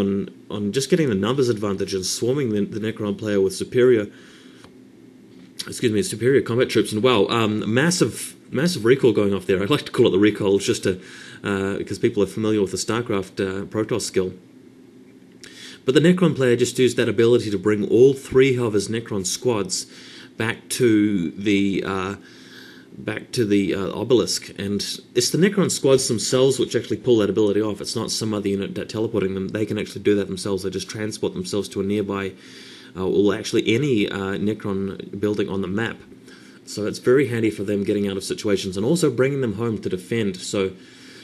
on just getting the numbers advantage and swarming the Necron player with superior combat troops. And wow, massive recall going off there. I like to call it the recall just to because people are familiar with the StarCraft Protoss skill. But the Necron player just used that ability to bring all three of his Necron squads back to the obelisk, and it's the Necron squads themselves which actually pull that ability off. It's not some other unit that teleporting them. They can actually do that themselves. They just transport themselves to a nearby, or actually any Necron building on the map. So it's very handy for them getting out of situations and also bringing them home to defend. So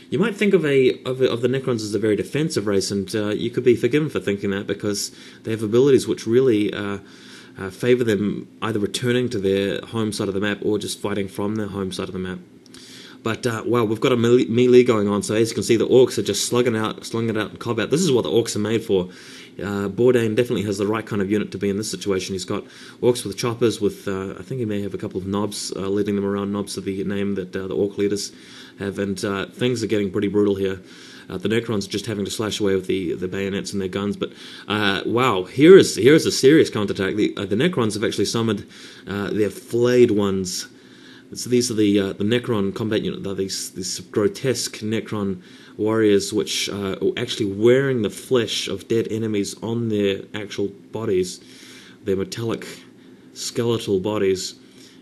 you might think of the Necrons as a very defensive race, and you could be forgiven for thinking that because they have abilities which really favour them either returning to their home side of the map or just fighting from their home side of the map. But wow, we've got a melee going on, so as you can see, the Orks are just slugging it out in combat. This is what the Orks are made for. Bourdain definitely has the right kind of unit to be in this situation. He's got Orks with choppers, with I think he may have a couple of knobs leading them around. Knobs are the name that the Ork leaders have, and things are getting pretty brutal here. The Necrons are just having to slash away with the bayonets and their guns, but wow, here is a serious counterattack. The Necrons have actually summoned their flayed ones. So these are the Necron combat unit. They're these grotesque Necron warriors which are actually wearing the flesh of dead enemies on their actual bodies, their metallic skeletal bodies,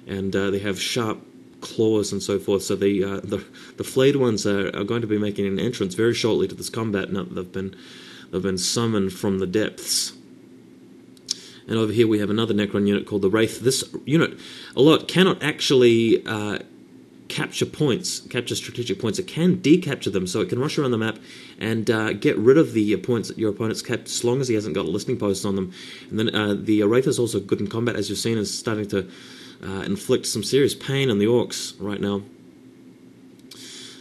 and they have sharp claws and so forth. So the flayed ones are going to be making an entrance very shortly to this combat now that they've been summoned from the depths. And over here we have another Necron unit called the Wraith. This unit, cannot actually capture strategic points. It can decapture them, so it can rush around the map and get rid of the points that your opponent's kept, as long as he hasn't got listening posts on them. And then the Wraith is also good in combat, as you've seen, is starting to inflict some serious pain on the Orks right now.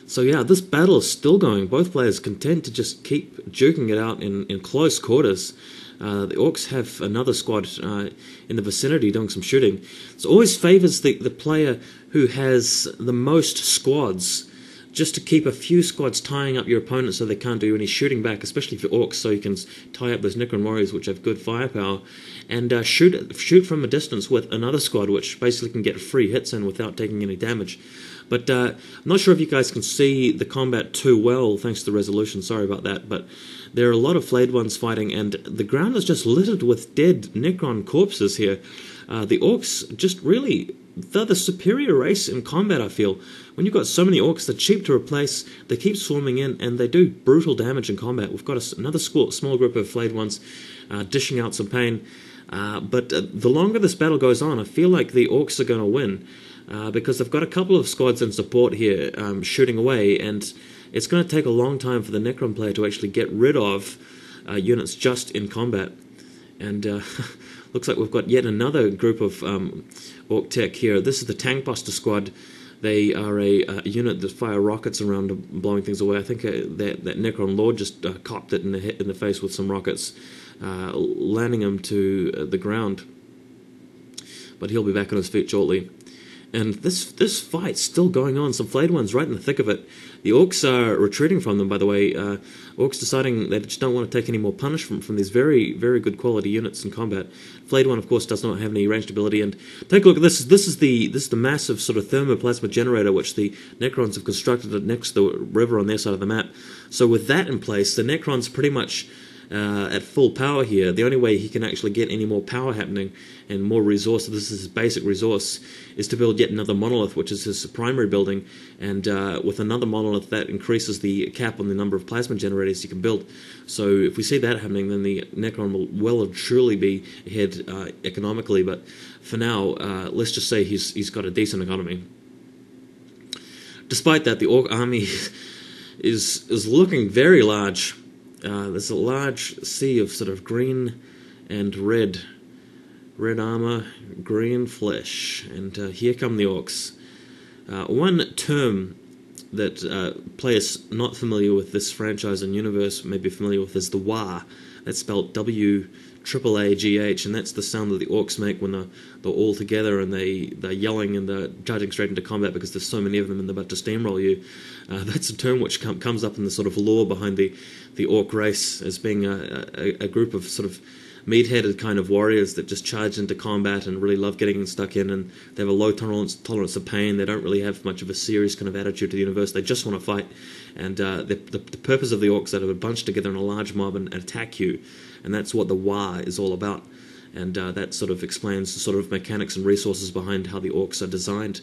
So yeah, this battle is still going. Both players content to just keep duking it out in close quarters. The Orks have another squad in the vicinity doing some shooting. So it always favours the player who has the most squads, just to keep a few squads tying up your opponent so they can't do any shooting back, especially for Orks, so you can tie up those Necron warriors which have good firepower, and shoot from a distance with another squad which basically can get free hits in without taking any damage. But I'm not sure if you guys can see the combat too well, thanks to the resolution, sorry about that, but there are a lot of flayed ones fighting, and the ground is just littered with dead Necron corpses here. The Orks just really, they're the superior race in combat, I feel. When you've got so many Orks, they're cheap to replace, they keep swarming in, and they do brutal damage in combat. We've got another small group of flayed ones dishing out some pain. But the longer this battle goes on, I feel like the Orks are going to win, because they've got a couple of squads in support here shooting away, and it's going to take a long time for the Necron player to actually get rid of units just in combat. And looks like we've got yet another group of Ork tech here. This is the Tank Buster squad. They are a unit that fire rockets around, blowing things away. I think that Necron Lord just copped it in the face with some rockets, landing him to the ground. But he'll be back on his feet shortly. And this fight's still going on. Some flayed ones right in the thick of it. The Orks are retreating from them, by the way. Orks deciding they just don't want to take any more punishment from these very, very good quality units in combat. Flayed one, of course, does not have any ranged ability. And take a look at this. This is the massive sort of thermoplasma generator which the Necrons have constructed next to the river on their side of the map. So with that in place, the Necron's pretty much at full power here. The only way he can actually get any more power happening and more resource, this is his basic resource, is to build yet another monolith, which is his primary building, and with another monolith that increases the cap on the number of plasma generators he can build. So if we see that happening, then the Necron will well and truly be ahead economically, but for now, let's just say he's got a decent economy. Despite that, the Ork army is looking very large. There's a large sea of sort of green and red armor, green flesh, and here come the Orks. One term players not familiar with this franchise and universe may be familiar with is the wah. That's spelled W-A-A-G-H, and that's the sound that the orcs make when they're all together and they're yelling and they're charging straight into combat because there's so many of them and they're about to steamroll you. That's a term which comes up in the sort of lore behind the orc race as being a group of sort of meat-headed kind of warriors that just charge into combat and really love getting stuck in, and they have a low tolerance of pain. They don't really have much of a serious kind of attitude to the universe. They just want to fight, and the purpose of the orcs is that they would bunch together in a large mob and attack you, and that's what the Wah is all about. And that sort of explains the sort of mechanics and resources behind how the orcs are designed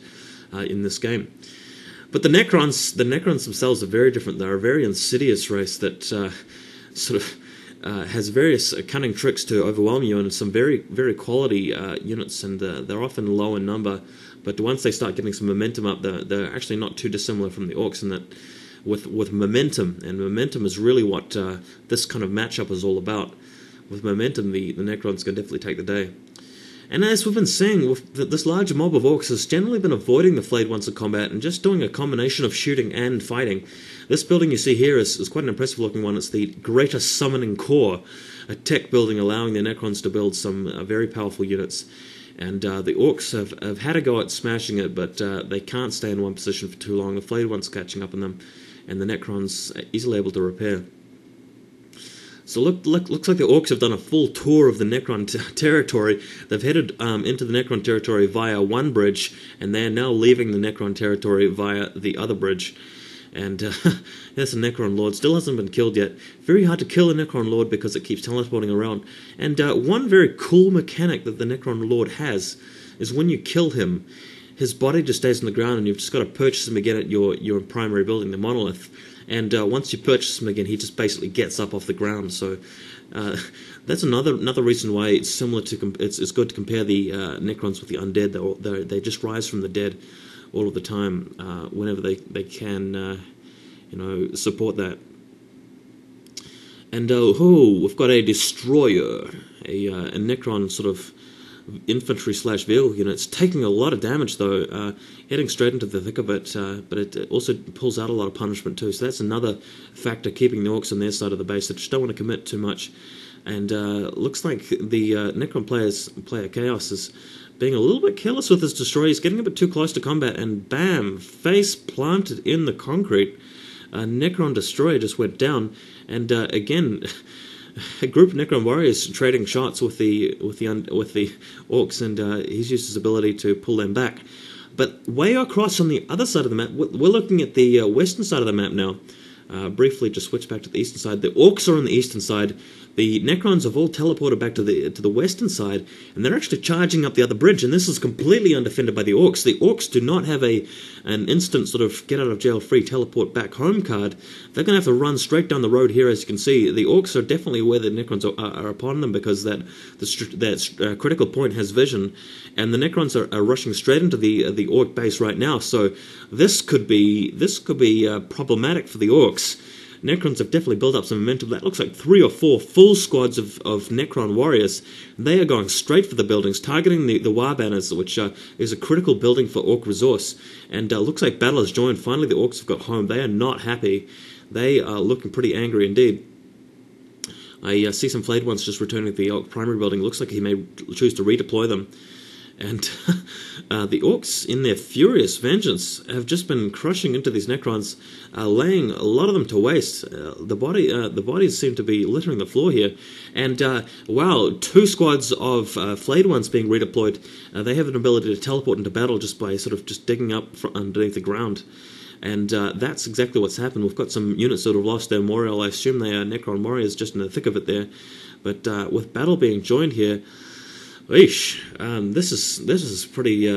in this game. But the Necrons themselves are very different. They're a very insidious race that sort of has various cunning tricks to overwhelm you, and some very, very quality units, and they're often low in number, but once they start getting some momentum up, they're actually not too dissimilar from the Orcs in that with momentum, and momentum is really what this kind of matchup is all about. With momentum, the Necrons can definitely take the day. And as we've been saying, this large mob of orcs has generally been avoiding the flayed ones in combat and just doing a combination of shooting and fighting. This building you see here is quite an impressive looking one. It's the Greater Summoning Core, a tech building allowing the Necrons to build some very powerful units. And the orcs have had a go at smashing it, but they can't stay in one position for too long. The flayed ones catching up on them, and the Necrons are easily able to repair. So looks like the Orcs have done a full tour of the Necron territory. They've headed into the Necron territory via one bridge, and they are now leaving the Necron territory via the other bridge. And there's a Necron Lord. Still hasn't been killed yet. Very hard to kill a Necron Lord because it keeps teleporting around. And one very cool mechanic that the Necron Lord has is when you kill him, his body just stays on the ground, and you've just got to purchase him again at your primary building, the Monolith. And once you purchase him again, he just basically gets up off the ground. So that's another reason why it's similar to it's good to compare the Necrons with the undead. They just rise from the dead all of the time whenever they can support that. And we've got a destroyer, a Necron sort of infantry/vehicle unit. It's taking a lot of damage though, heading straight into the thick of it, but it also pulls out a lot of punishment too, so that's another factor keeping the Orcs on their side of the base. They just don't want to commit too much, and looks like the Necron player Chaos is being a little bit careless with his destroyer. He's getting a bit too close to combat, and bam, face planted in the concrete. Necron destroyer just went down, and again a group of Necron warriors trading shots with the Orcs, and he's used his ability to pull them back. But way across on the other side of the map, we're looking at the western side of the map now. Briefly, just switch back to the eastern side. The Orcs are on the eastern side. The Necrons have all teleported back to the western side, and they're actually charging up the other bridge, and this is completely undefended by the Orcs. The Orcs do not have an instant sort of get-out-of-jail-free teleport back home card. They're going to have to run straight down the road here, as you can see. The Orcs are definitely where the Necrons are upon them, because that critical point has vision, and the Necrons are rushing straight into the Orc base right now, so this could be problematic for the Orcs. Necrons have definitely built up some momentum. That looks like 3 or 4 full squads of Necron warriors. They are going straight for the buildings, targeting the War Banners, which is a critical building for Orc resource. And looks like battle has joined. Finally, the Orcs have got home. They are not happy. They are looking pretty angry indeed. I see some flayed ones just returning to the Orc primary building. Looks like he may choose to redeploy them. And the Orcs, in their furious vengeance, have just been crushing into these Necrons, laying a lot of them to waste. The bodies seem to be littering the floor here. And wow, 2 squads of flayed ones being redeployed. They have an ability to teleport into battle just by sort of just digging up from underneath the ground. And that's exactly what's happened. We've got some units that have lost their morale. I assume they are Necron warriors just in the thick of it there. But with battle being joined here, this is pretty